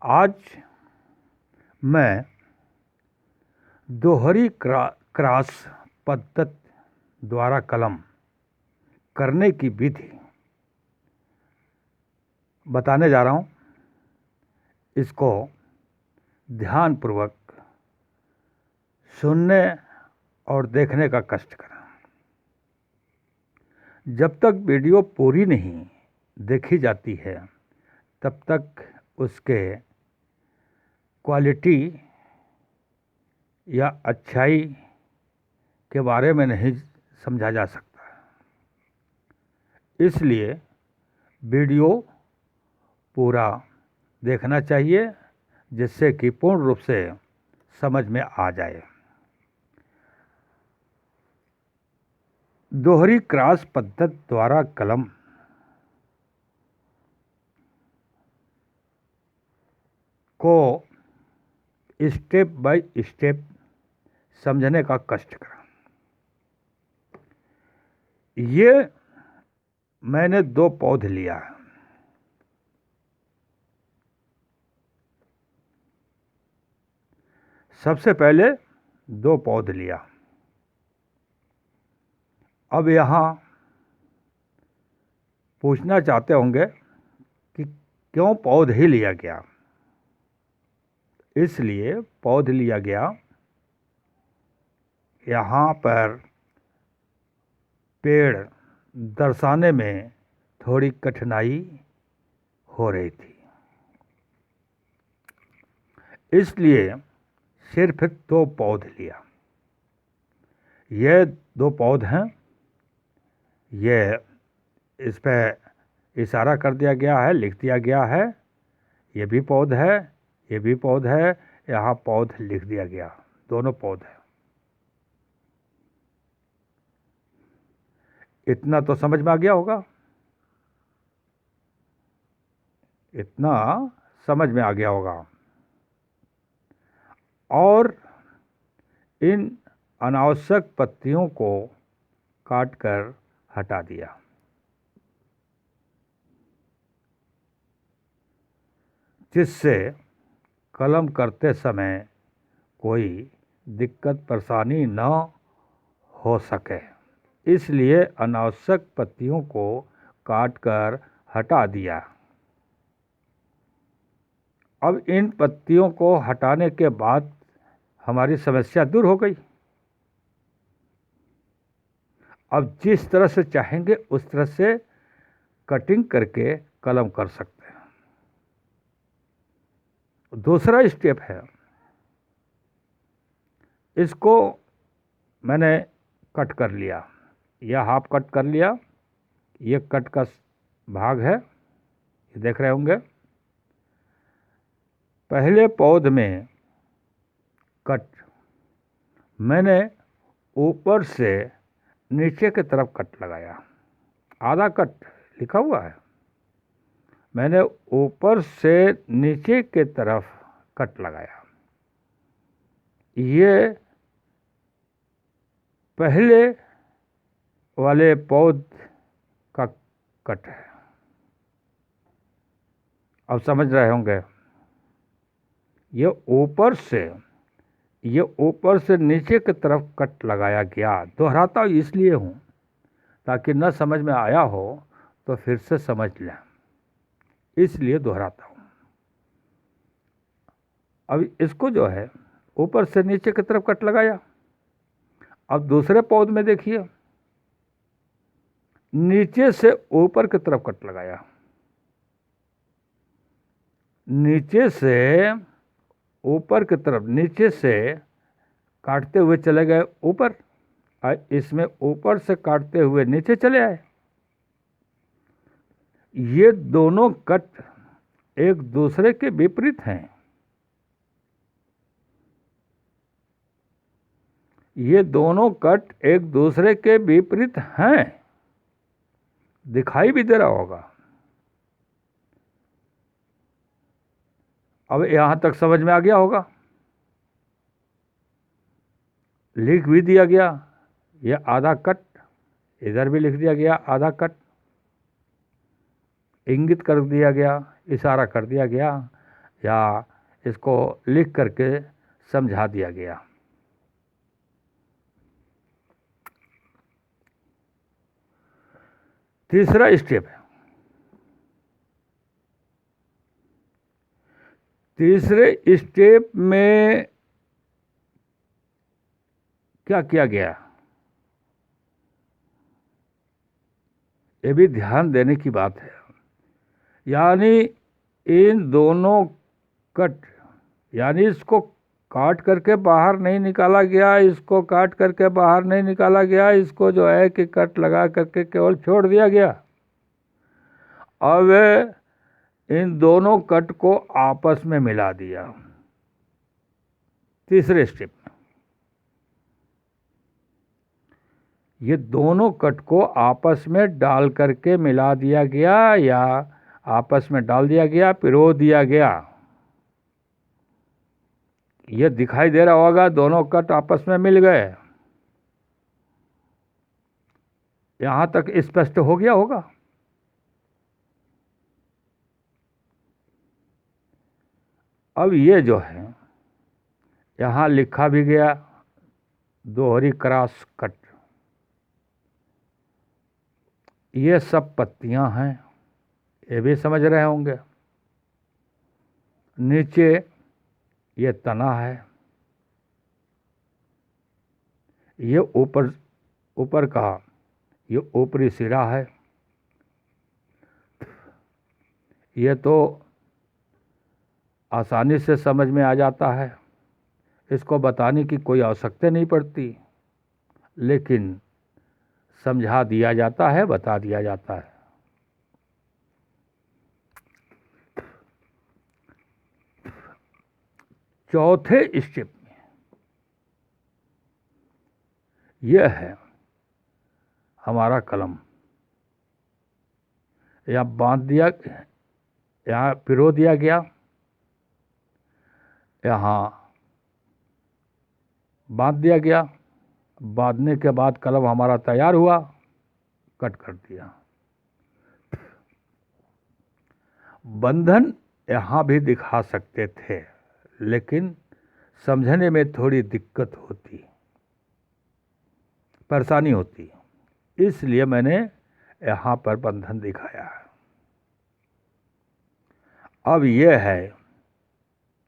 आज मैं दोहरी क्रॉस पद्धति द्वारा कलम करने की विधि बताने जा रहा हूँ। इसको ध्यानपूर्वक सुनने और देखने का कष्ट करें। जब तक वीडियो पूरी नहीं देखी जाती है तब तक उसके क्वालिटी या अच्छाई के बारे में नहीं समझा जा सकता। इसलिए वीडियो पूरा देखना चाहिए जिससे कि पूर्ण रूप से समझ में आ जाए। दोहरी क्रॉस पद्धति द्वारा कलम को स्टेप बाय स्टेप समझने का कष्ट करा। ये मैंने 2 पौधे लिया। सबसे पहले 2 पौधे लिया। अब यहाँ पूछना चाहते होंगे कि क्यों पौधे ही लिया गया। इसलिए पौधे लिया गया, यहाँ पर पेड़ दर्शाने में थोड़ी कठिनाई हो रही थी, इसलिए सिर्फ 2 पौधे लिया। ये 2 पौधे हैं। ये इस पे इशारा कर दिया गया है, लिख दिया गया है। ये भी पौध है, ये भी पौध है। यहाँ पौध लिख दिया गया, दोनों पौध है। इतना तो समझ में आ गया होगा। इतना समझ में आ गया होगा। और इन अनावश्यक पत्तियों को काटकर हटा दिया। जिससे कलम करते समय कोई दिक्कत परेशानी न हो सके। इसलिए अनावश्यक पत्तियों को काटकर हटा दिया। अब इन पत्तियों को हटाने के बाद हमारी समस्या दूर हो गई। अब जिस तरह से चाहेंगे उस तरह से कटिंग करके कलम कर सकते हैं। दूसरा स्टेप है, इसको मैंने कट कर लिया। यह हाफ कट कर लिया। ये कट का भाग है, ये देख रहे होंगे। पहले पौध में कट मैंने ऊपर से नीचे की तरफ कट लगाया। आधा कट लिखा हुआ है। मैंने ऊपर से नीचे की तरफ कट लगाया। ये पहले वाले पौध का कट है। अब समझ रहे होंगे। ये ऊपर से नीचे की तरफ कट लगाया गया। दोहराता इसलिए हूँ ताकि न समझ में आया हो तो फिर से समझ लें, इसलिए दोहराता हूँ। अब इसको जो है ऊपर से नीचे की तरफ कट लगाया। अब दूसरे पौध में देखिए, नीचे से ऊपर की तरफ कट लगाया। नीचे से ऊपर की तरफ, नीचे से काटते हुए चले गए ऊपर, इसमें ऊपर से काटते हुए नीचे चले आए। ये दोनों कट एक दूसरे के विपरीत हैं। ये दोनों कट एक दूसरे के विपरीत हैं। दिखाई भी दे रहा होगा। अब यहां तक समझ में आ गया होगा। लिख भी दिया गया। ये आधा कट, इधर भी लिख दिया गया आधा कट। इंगित कर दिया गया, इशारा कर दिया गया या इसको लिख करके समझा दिया गया। तीसरा स्टेप है, तीसरे स्टेप में क्या किया गया, ये भी ध्यान देने की बात है। यानी इन दोनों कट, यानी इसको काट करके बाहर नहीं निकाला गया, इसको काट करके बाहर नहीं निकाला गया, इसको जो है कि कट लगा करके केवल छोड़ दिया गया। अब इन दोनों कट को आपस में मिला दिया तीसरे स्टेप में। ये दोनों कट को आपस में डाल करके मिला दिया गया, या आपस में डाल दिया गया, पिरो दिया गया। ये दिखाई दे रहा होगा, दोनों कट आपस में मिल गए। यहां तक स्पष्ट हो गया होगा। अब ये जो है यहां लिखा भी गया, दोहरी क्रॉस कट। ये सब पत्तियां हैं, ये भी समझ रहे होंगे। नीचे ये तना है, ये ऊपर का ये ऊपरी सिरा है। ये तो आसानी से समझ में आ जाता है, इसको बताने की कोई आवश्यकता नहीं पड़ती, लेकिन समझा दिया जाता है, बता दिया जाता है। चौथे स्टेप में यह है हमारा कलम। यहाँ बांध दिया, यहाँ पिरो दिया गया, यहाँ बांध दिया गया। बांधने के बाद कलम हमारा तैयार हुआ, कट कर दिया। बंधन यहाँ भी दिखा सकते थे, लेकिन समझने में थोड़ी दिक्कत होती, परेशानी होती, इसलिए मैंने यहाँ पर बंधन दिखाया है। अब यह है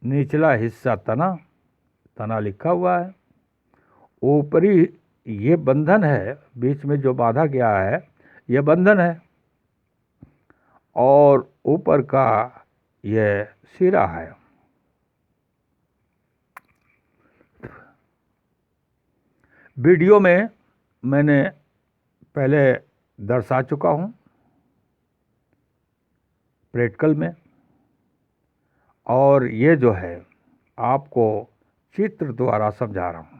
निचला हिस्सा तना, तना लिखा हुआ है। ऊपरी ये बंधन है, बीच में जो बांधा गया है ये बंधन है, और ऊपर का ये सिरा है। वीडियो में मैंने पहले दर्शा चुका हूँ, प्रैक्टिकल में, और ये जो है आपको चित्र द्वारा समझा रहा हूँ।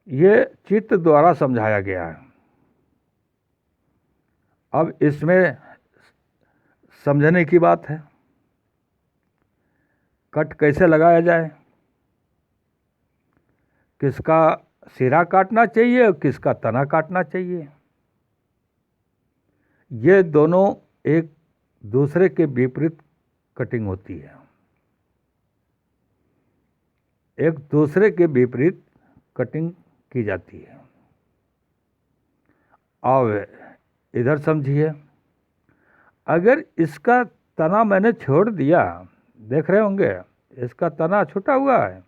ये चित्र द्वारा समझाया गया है। अब इसमें समझने की बात है, कट कैसे लगाया जाए, किसका सिरा काटना चाहिए और किसका तना काटना चाहिए। ये दोनों एक दूसरे के विपरीत कटिंग होती है, एक दूसरे के विपरीत कटिंग की जाती है। अब इधर समझिए, अगर इसका तना मैंने छोड़ दिया, देख रहे होंगे इसका तना छूटा हुआ है,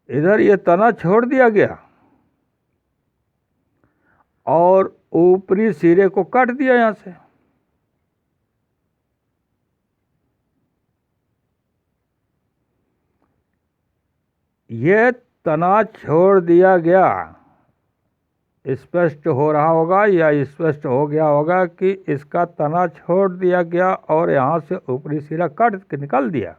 इधर ये तना छोड़ दिया गया और ऊपरी सिरे को काट दिया यहां से। ये तना छोड़ दिया गया, स्पष्ट हो रहा होगा या स्पष्ट हो गया होगा कि इसका तना छोड़ दिया गया और यहां से ऊपरी सिरा काट के निकाल दिया।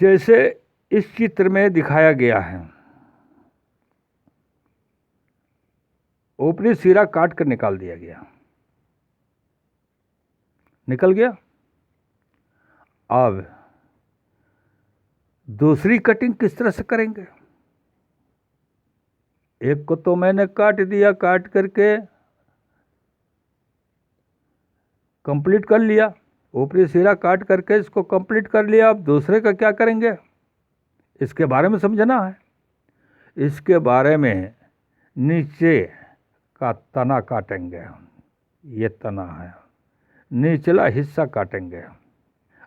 जैसे इस चित्र में दिखाया गया है, ऊपरी सिरा काट कर निकाल दिया गया, निकल गया। अब दूसरी कटिंग किस तरह से करेंगे? एक को तो मैंने काट दिया, काट करके कंप्लीट कर लिया, ऊपरी सिरा काट करके इसको कंप्लीट कर लिया। अब दूसरे का क्या करेंगे, इसके बारे में समझना है। इसके बारे में नीचे का तना काटेंगे हम, ये तना है, निचला हिस्सा काटेंगे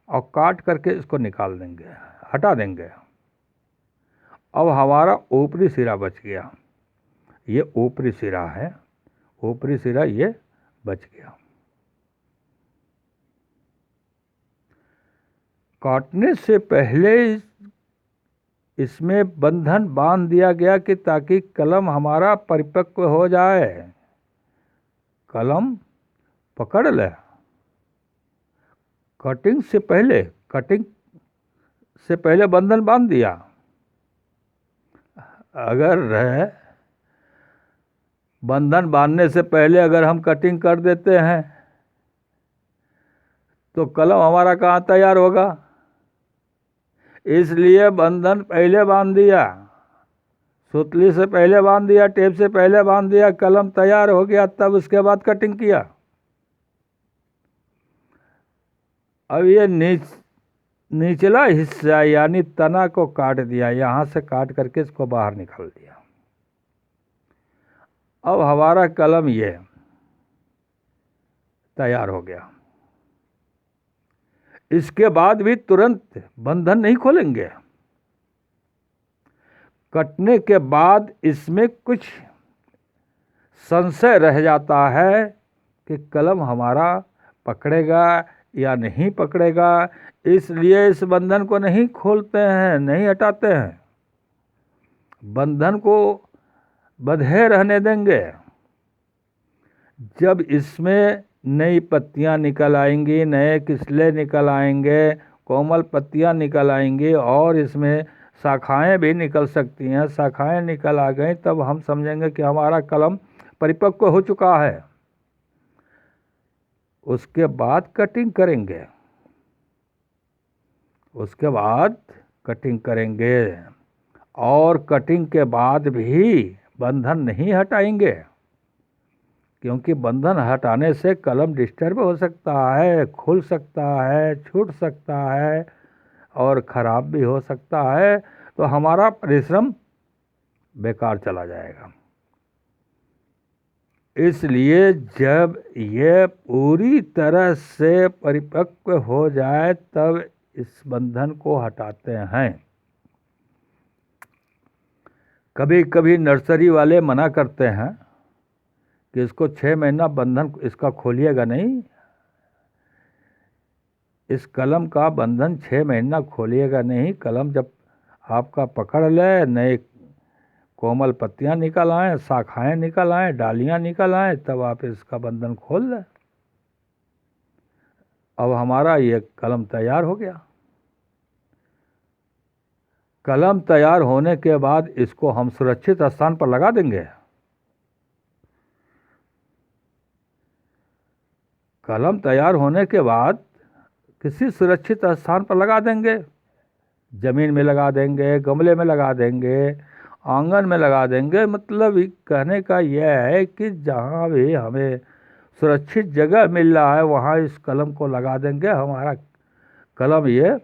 और काट करके इसको निकाल देंगे, हटा देंगे। अब हमारा ऊपरी सिरा बच गया, ये ऊपरी सिरा है, ऊपरी सिरा ये बच गया। काटने से पहले इसमें बंधन बांध दिया गया कि ताकि कलम हमारा परिपक्व हो जाए, कलम पकड़ ले। कटिंग से पहले बंधन बांध दिया। अगर बंधन बांधने से पहले अगर हम कटिंग कर देते हैं तो कलम हमारा कहाँ तैयार होगा? इसलिए बंधन पहले बांध दिया, सुतली से पहले बांध दिया, टेप से पहले बांध दिया, कलम तैयार हो गया, तब उसके बाद कटिंग किया। अब ये निचला हिस्सा यानी तना को काट दिया, यहाँ से काट करके इसको बाहर निकाल दिया। अब हमारा कलम ये तैयार हो गया। इसके बाद भी तुरंत बंधन नहीं खोलेंगे। कटने के बाद इसमें कुछ संशय रह जाता है कि कलम हमारा पकड़ेगा या नहीं पकड़ेगा, इसलिए इस बंधन को नहीं खोलते हैं, नहीं हटाते हैं, बंधन को बंधे रहने देंगे। जब इसमें नई पत्तियां निकल आएंगी, नए किस्ले निकल आएंगे, कोमल पत्तियां निकल आएंगी और इसमें शाखाएं भी निकल सकती हैं, शाखाएं निकल आ गई, तब हम समझेंगे कि हमारा कलम परिपक्व हो चुका है। उसके बाद कटिंग करेंगे, उसके बाद कटिंग करेंगे और कटिंग के बाद भी बंधन नहीं हटाएंगे, क्योंकि बंधन हटाने से कलम डिस्टर्ब हो सकता है, खुल सकता है, छूट सकता है और ख़राब भी हो सकता है, तो हमारा परिश्रम बेकार चला जाएगा। इसलिए जब ये पूरी तरह से परिपक्व हो जाए तब इस बंधन को हटाते हैं। कभी कभी नर्सरी वाले मना करते हैं कि इसको 6 महीना बंधन इसका खोलिएगा नहीं, इस कलम का बंधन 6 महीना खोलिएगा नहीं, कलम जब आपका पकड़ ले, नए कोमल पत्तियां निकल आएँ, शाखाएं निकल आएँ, डालियां निकल आएँ, तब आप इसका बंधन खोल लें। अब हमारा ये कलम तैयार हो गया। कलम तैयार होने के बाद इसको हम सुरक्षित स्थान पर लगा देंगे। कलम तैयार होने के बाद किसी सुरक्षित स्थान पर लगा देंगे, ज़मीन में लगा देंगे, गमले में लगा देंगे, आंगन में लगा देंगे। मतलब कहने का यह है कि जहाँ भी हमें सुरक्षित जगह मिल रहा है वहाँ इस कलम को लगा देंगे, हमारा कलम ये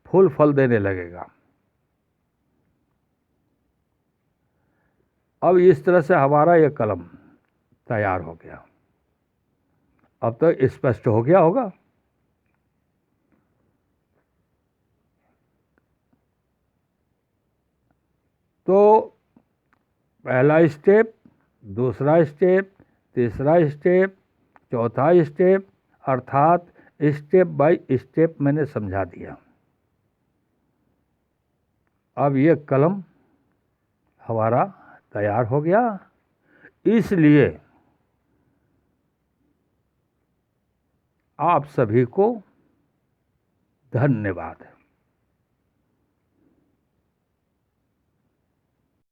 फूल फल देने लगेगा। अब इस तरह से हमारा ये कलम तैयार हो गया। अब तो स्पष्ट हो गया होगा। तो पहला स्टेप, दूसरा स्टेप, तीसरा स्टेप, चौथा स्टेप, अर्थात स्टेप बाय स्टेप मैंने समझा दिया। अब ये कलम हमारा तैयार हो गया। इसलिए आप सभी को धन्यवाद।